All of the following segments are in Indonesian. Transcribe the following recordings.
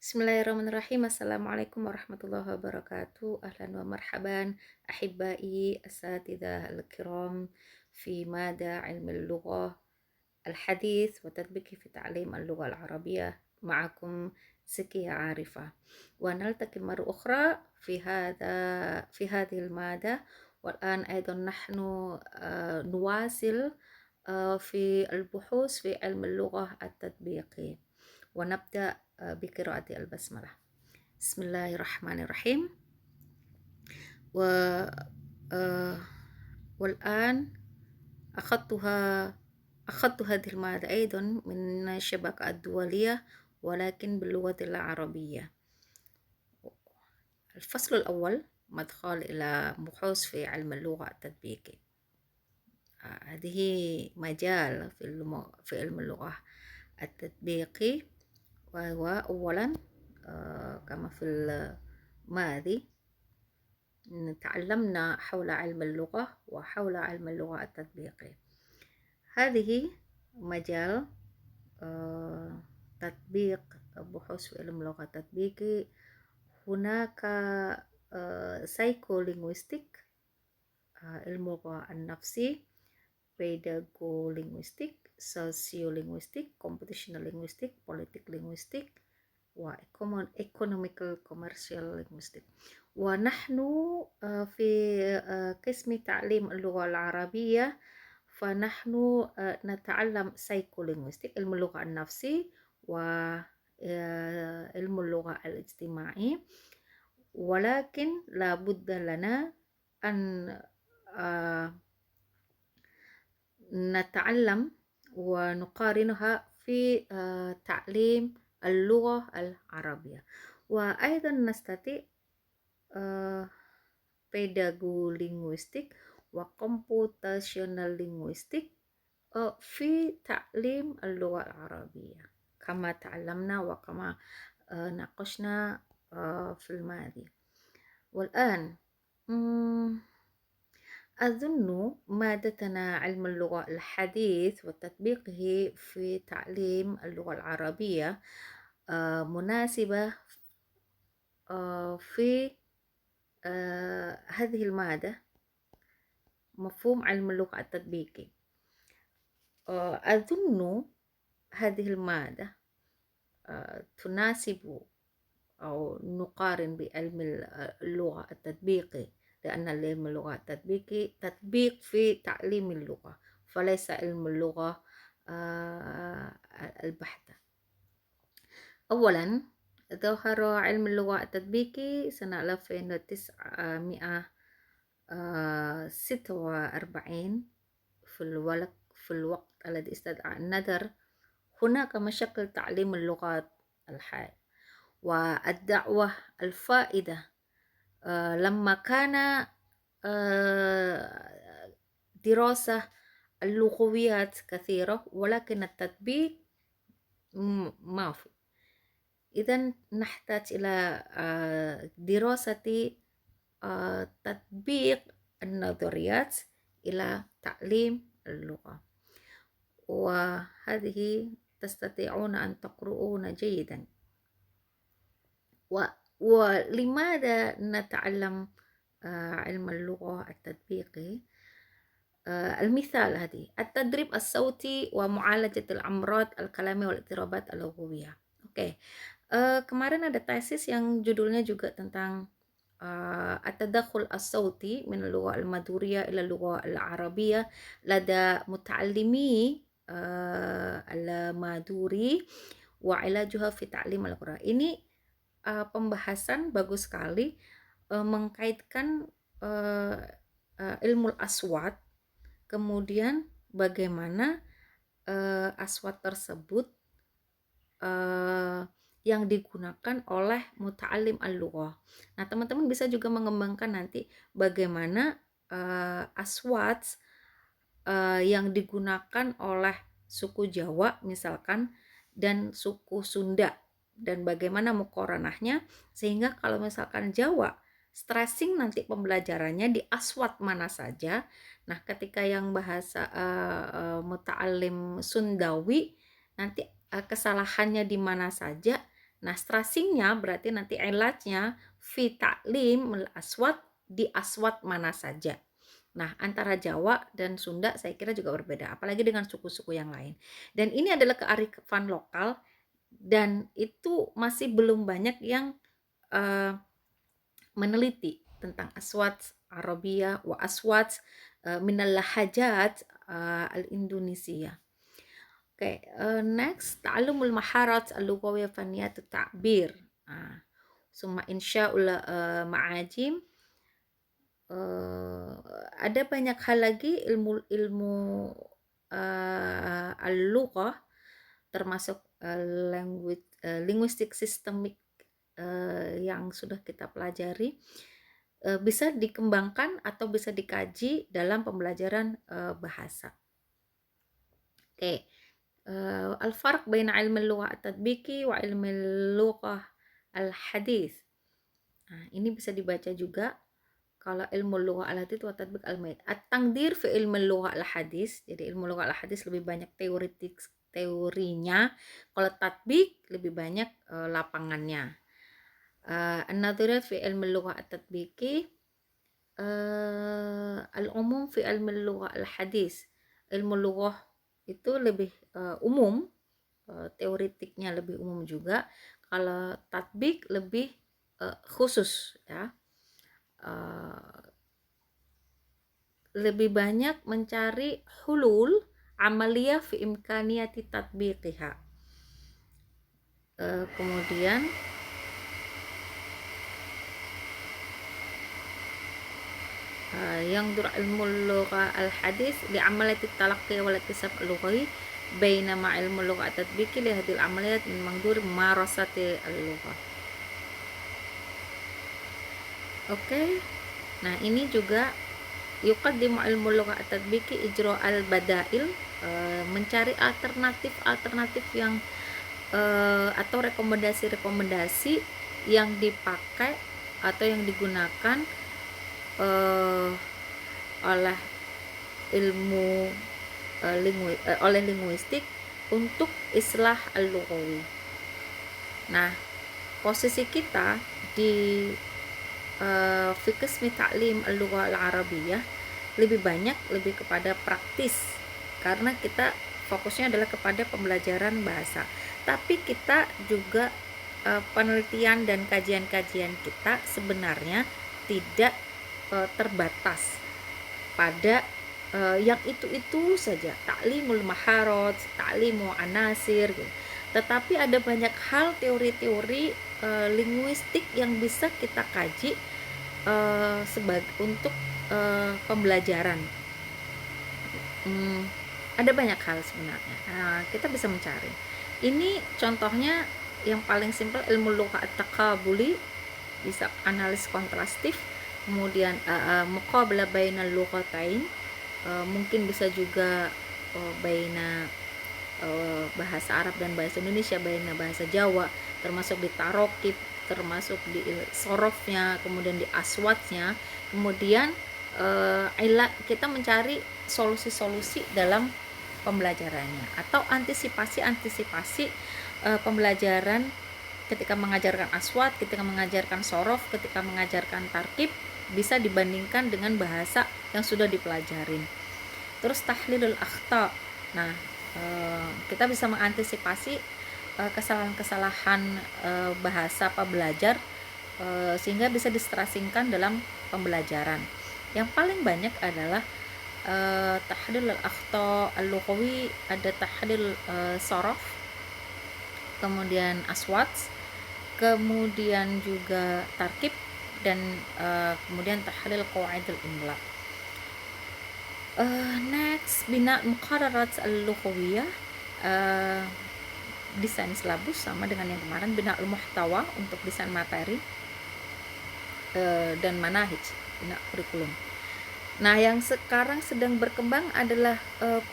Bismillahirrahmanirrahim. Assalamualaikum warahmatullahi wabarakatuh. Ahlan wa marhaban أحبائي الأساتذة الكرام في مادة علم اللغة الحديث وتطبيقه في تعليم اللغة العربية. معكم زكية عارفة، ونلتقي مرة أخرى في هذه المادة. والآن أيضا نحن نواصل في البحوث في علم اللغة التطبيقي، ونبدأ بقراءة البسملة. بسم الله الرحمن الرحيم. والآن أخذت هذه المادة أيضا من الشبكة الدولية ولكن باللغة العربية. الفصل الأول مدخل إلى بحوث في علم اللغة التطبيقي. هذه مجال في علم اللغة التطبيقي، وهو أولا كما في الماضي تعلمنا حول علم اللغة وحول علم اللغة التطبيقي. هذه مجال تطبيق بحوث في علم اللغة التطبيقي. هناك سايكولينغويستيك علم اللغة النفسي، pedagolinguistic, sociolinguistic, computational linguistic, politic linguistic, economical commercial linguistic. ونحن في قسم تعليم اللغة العربية فنحن نتعلم psycholinguistic علم اللغة النفسي وعلم اللغة الاجتماعي، ولكن لا بد لنا أن نتعلم ونقارنها في تعليم اللغة العربية. وأيضا نستطيع pedagolinguistic وcomputational linguistic في تعليم اللغة العربية كما تعلمنا وكما ناقشنا في الماضي. والآن أظن مادتنا علم اللغة الحديث وتطبيقه في تعليم اللغة العربية مناسبة في هذه المادة، مفهوم علم اللغة التطبيقي. أظن هذه المادة تناسب أو نقارن بعلم اللغة التطبيقي، لأن علم اللغة التطبيقي تطبيق في تعليم اللغة فليس علم اللغة البحتة. أولا ظهر علم اللغة التطبيقي سنة 1946 في الوقت الذي استدعى النظر. هناك مشاكل تعليم اللغات الحالية والدعوة الفائدة لما كان دراسة اللغويات كثيرة ولكن التطبيق ما في. إذن نحتاج إلى دراسة تطبيق النظريات إلى تعليم اللغة، وهذه تستطيعون أن تقرؤون جيدا. ولماذا نتعلم علم اللغة التطبيقي؟ المثال هذه التدريب الصوتي ومعالجة الأمراض الكلامية والاضطرابات اللغوية. Kemarin ada tesis yang judulnya juga tentang التدخل الصوتي من اللغة المادورية إلى اللغة العربية لدى متعلمي المادوري وعلاجها في تعليم القراءة. Ini pembahasan bagus sekali mengkaitkan ilmu aswat, kemudian bagaimana aswat tersebut yang digunakan oleh muta'alim al-lughah. Nah, teman-teman bisa juga mengembangkan nanti bagaimana aswat yang digunakan oleh suku Jawa misalkan dan suku Sunda, dan bagaimana mukoranahnya, sehingga kalau misalkan Jawa stressing nanti pembelajarannya di aswat mana saja. Nah, ketika yang bahasa muta'alim Sundawi nanti kesalahannya di mana saja, Nah, stressingnya berarti nanti ilatnya fi ta'lim al-aswat, di aswat mana saja. Nah, antara Jawa dan Sunda saya kira juga berbeda, apalagi dengan suku-suku yang lain. Dan ini adalah kearifan lokal dan itu masih belum banyak yang meneliti tentang aswat Arabia wa aswat minal lahajat al-Indonesia. Oke, next ta'allumul maharat al-lughawiyah faniyat at-ta'bir. Summa insya'ul ma'ajim. Ada banyak hal lagi ilmu al-lughah, termasuk linguistik sistemik yang sudah kita pelajari, bisa dikembangkan atau bisa dikaji dalam pembelajaran bahasa. Oke. Al-farq baina ilmu al-lughah at-tatbiki wa ilmu al-lughah al-hadis. Nah, ini bisa dibaca juga. Kalau ilmu lughah al-hadis wa tatbik al-maid. At-tangdir fi ilmu lughah al-hadis. Jadi ilmu lughah al-hadis lebih banyak teorinya. Kalau tatbik lebih banyak lapangannya. An-nadhirat fi ilmu lughah at-tatbiki. Al-umum fi ilmu lughah al-hadis. Ilmu lughah itu lebih umum, teoritiknya lebih umum juga. Kalau tatbik lebih khusus ya, lebih banyak mencari hulul amaliyah fi imkaniyati tatbiqiha. Kemudian yang dur ilmu lugha al-hadis li amaliyati talaqqi wal iktisab al-lughawi bainama ilmu lugha at-tatbiqi li hadhihi al-amaliyat min mangdur marasati al-lugha. Oke. Nah, ini juga yuqaddimu ilmu lugha at-tatbiqi ijra al-badail, mencari alternatif yang atau rekomendasi-rekomendasi yang dipakai atau yang digunakan oleh ilmu oleh linguistik untuk islah al-lughawi. Nah, posisi kita di fi qismi ta'lim al-lughah al-arabiyah lebih kepada praktis, karena kita fokusnya adalah kepada pembelajaran bahasa. Tapi kita juga penelitian dan kajian-kajian kita sebenarnya tidak terbatas pada yang itu saja, ta'limul maharat, ta'limu anasir gitu. Tetapi ada banyak hal teori-teori linguistik yang bisa kita kaji untuk pembelajaran. Ada banyak hal sebenarnya. Kita bisa mencari. Ini contohnya yang paling simpel, ilmu lugha at-taqabuli, bisa analis kontrastif. Kemudian muqabalah bainal lughatain, mungkin bisa juga baina bahasa Arab dan bahasa Indonesia, baina bahasa Jawa, termasuk di tarokib, termasuk di sorofnya, kemudian di aswatnya. Kemudian kita mencari solusi-solusi dalam pembelajarannya atau antisipasi pembelajaran ketika mengajarkan aswat, ketika mengajarkan sorof, ketika mengajarkan tarkib, bisa dibandingkan dengan bahasa yang sudah dipelajarin. Terus tahlilul akhta. Nah, kita bisa mengantisipasi kesalahan-kesalahan bahasa pembelajar sehingga bisa distrasingkan dalam pembelajaran. Yang paling banyak adalah tahlil al-akhta al-lughawi, ada tahlil sorof, kemudian aswat, kemudian juga tarkib, dan kemudian tahlil qawaidul imla. Next, bina muqarrarat al-lughawiyah, desain silabus sama dengan yang kemarin, bina al-muhtawa untuk desain materi, dan manahij, bina kurikulum. Nah, yang sekarang sedang berkembang adalah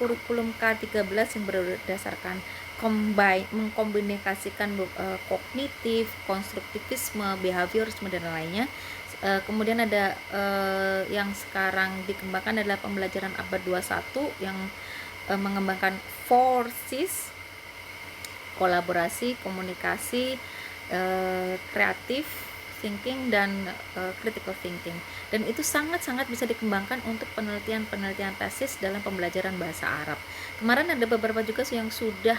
kurikulum K13 yang berdasarkan mengkombinasikan kognitif, konstruktivisme, behaviorisme, dan lainnya. Kemudian ada yang sekarang dikembangkan adalah pembelajaran abad 21 yang mengembangkan 4Cs, kolaborasi, komunikasi, kreatif thinking dan critical thinking, dan itu sangat-sangat bisa dikembangkan untuk penelitian tesis dalam pembelajaran bahasa Arab. Kemarin ada beberapa juga yang sudah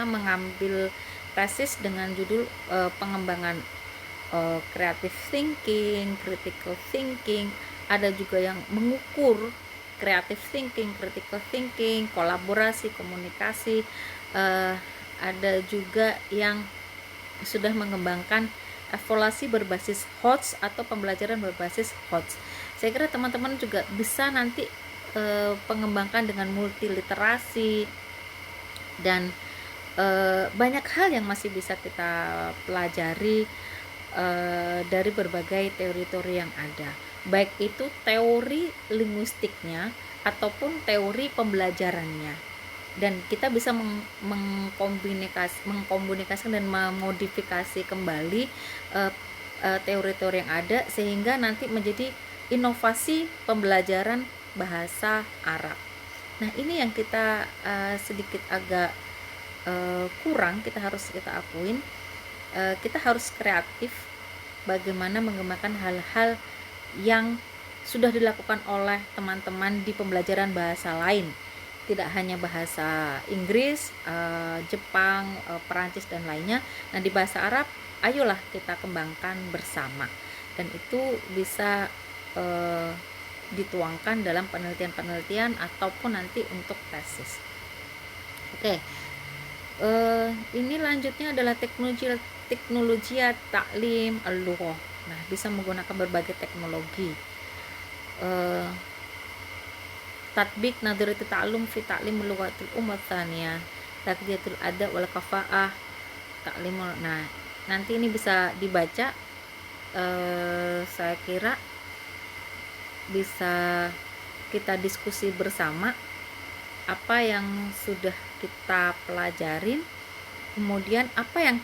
mengambil tesis dengan judul pengembangan creative thinking, critical thinking. Ada juga yang mengukur creative thinking, critical thinking, kolaborasi, komunikasi. Ada juga yang sudah mengembangkan evaluasi berbasis HOTS atau pembelajaran berbasis HOTS. Saya kira teman-teman juga bisa nanti pengembangkan dengan multiliterasi, dan banyak hal yang masih bisa kita pelajari dari berbagai teori-teori yang ada, baik itu teori linguistiknya ataupun teori pembelajarannya. Dan kita bisa mengkomunikasikan dan memodifikasi kembali teori-teori yang ada sehingga nanti menjadi inovasi pembelajaran bahasa Arab. Nah, ini yang kita sedikit agak kurang, kita akuin. Kita harus kreatif bagaimana mengembangkan hal-hal yang sudah dilakukan oleh teman-teman di pembelajaran bahasa lain, tidak hanya bahasa Inggris, Jepang, Perancis dan lainnya. Nah, di bahasa Arab ayolah kita kembangkan bersama, dan itu bisa dituangkan dalam penelitian-penelitian ataupun nanti untuk tesis. Oke. Ini lanjutnya adalah teknologi taklim al-lughah. Nah, bisa menggunakan berbagai teknologi. Tatbik nadharatul ta'allum fi ta'lim lughatil ummah tsaniyah, taqdiyatul adab wal kafaah ta'lim. Nah, nanti ini bisa dibaca, saya kira bisa kita diskusi bersama apa yang sudah kita pelajarin, kemudian apa yang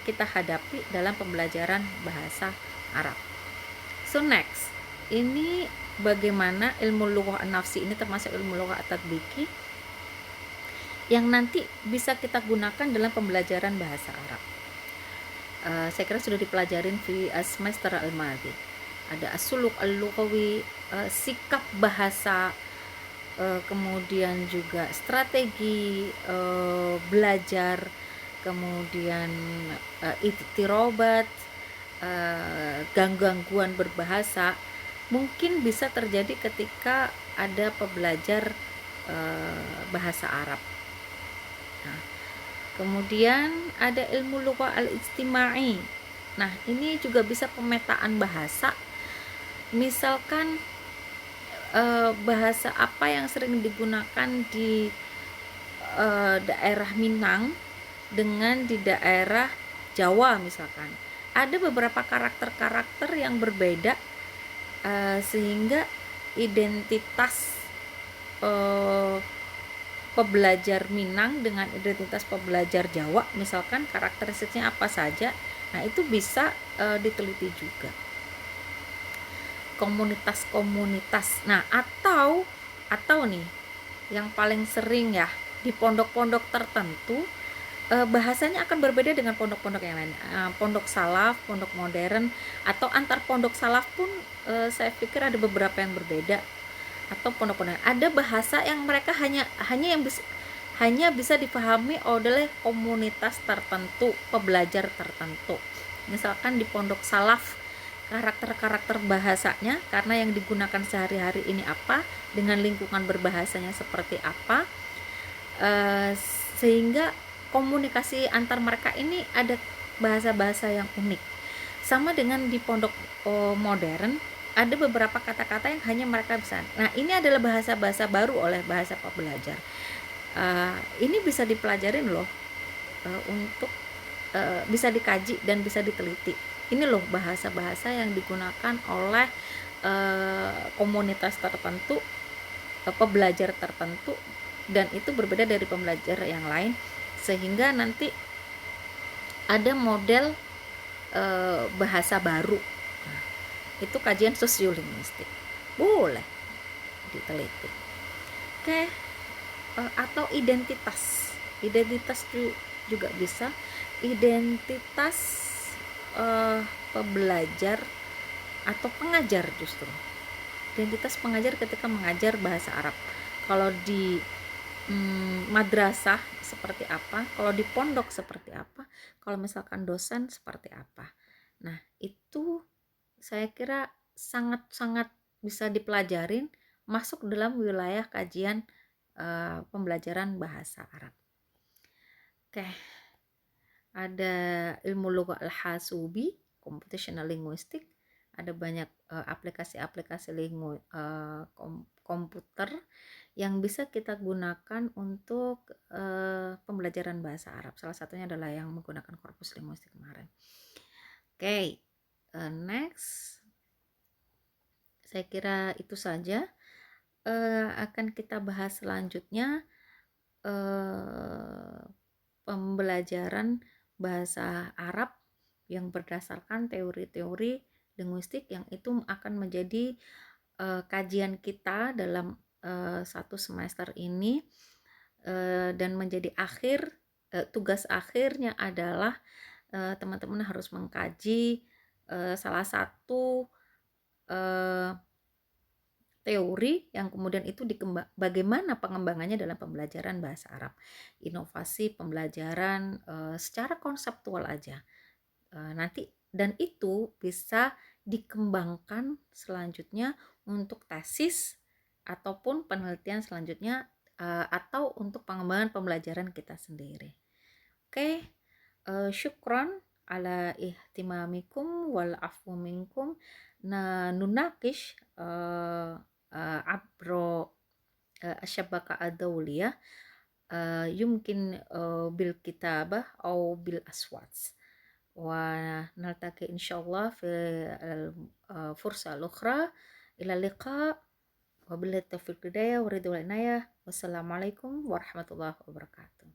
kita hadapi dalam pembelajaran bahasa Arab. So next, ini bagaimana ilmu lughah an-nafsi ini termasuk ilmu lughah at-tatbiki yang nanti bisa kita gunakan dalam pembelajaran bahasa Arab. Saya kira sudah dipelajarin di semester al-madhi. Ada as-suluk al-lughawi, sikap bahasa, kemudian juga strategi belajar, kemudian ittirobat, gangguan berbahasa mungkin bisa terjadi ketika ada pembelajar bahasa Arab. Nah, kemudian ada ilmu lughah al-ijtimai. Nah, ini juga bisa pemetaan bahasa. Misalkan bahasa apa yang sering digunakan di daerah Minang dengan di daerah Jawa misalkan. Ada beberapa karakter-karakter yang berbeda, sehingga identitas pembelajar Minang dengan identitas pembelajar Jawa misalkan karakteristiknya apa saja. Nah, itu bisa diteliti juga. Komunitas-komunitas. Nah, atau nih yang paling sering ya di pondok-pondok tertentu, bahasanya akan berbeda dengan pondok-pondok yang lain. Pondok salaf, pondok modern, atau antar pondok salaf pun saya pikir ada beberapa yang berbeda. Atau pondok-pondok ada bahasa yang mereka hanya bisa dipahami oleh komunitas tertentu, pembelajar tertentu. Misalkan di pondok salaf, karakter-karakter bahasanya karena yang digunakan sehari-hari ini apa, dengan lingkungan berbahasanya seperti apa, sehingga komunikasi antar mereka ini ada bahasa-bahasa yang unik. Sama dengan di pondok modern, ada beberapa kata-kata yang hanya mereka bisa. Nah, ini adalah bahasa-bahasa baru oleh bahasa pembelajar. Ini bisa dipelajarin loh, untuk bisa dikaji dan bisa diteliti. Ini loh bahasa-bahasa yang digunakan oleh komunitas tertentu, pembelajar tertentu, dan itu berbeda dari pembelajar yang lain, sehingga nanti ada model bahasa baru. Nah, itu kajian sosiolinguistik, boleh diteliti. Oke. Atau identitas juga bisa. identitas pembelajar atau pengajar justru. Identitas pengajar ketika mengajar bahasa Arab. Kalau di madrasah seperti apa, kalau di pondok seperti apa, kalau misalkan dosen seperti apa. Nah, itu saya kira sangat-sangat bisa dipelajarin masuk dalam wilayah kajian pembelajaran bahasa Arab. Oke, ada ilmu lugha al-hasubi, computational linguistic, ada banyak aplikasi-aplikasi komputer yang bisa kita gunakan untuk pembelajaran bahasa Arab. Salah satunya adalah yang menggunakan korpus linguistik kemarin. Oke, next. Saya kira itu saja. Akan kita bahas selanjutnya pembelajaran bahasa Arab yang berdasarkan teori-teori linguistik yang itu akan menjadi kajian kita dalam satu semester ini, dan menjadi tugas akhirnya adalah teman-teman harus mengkaji salah satu teori yang kemudian itu bagaimana pengembangannya dalam pembelajaran bahasa Arab, inovasi pembelajaran secara konseptual aja nanti, dan itu bisa dikembangkan selanjutnya untuk tesis ataupun penelitian selanjutnya atau untuk pengembangan pembelajaran kita sendiri. Oke, syukron ala ihtimamikum wal afu minkum. Nunakish abro asyabaka adawliyah yumkin bil kitabah atau bil aswats, wa naltaqi insyaallah fi fursa al-ukhra. Ila liqa wa billahi taufiq hidayah wa ridwan inayah. Wassalamualaikum warahmatullahi wabarakatuh.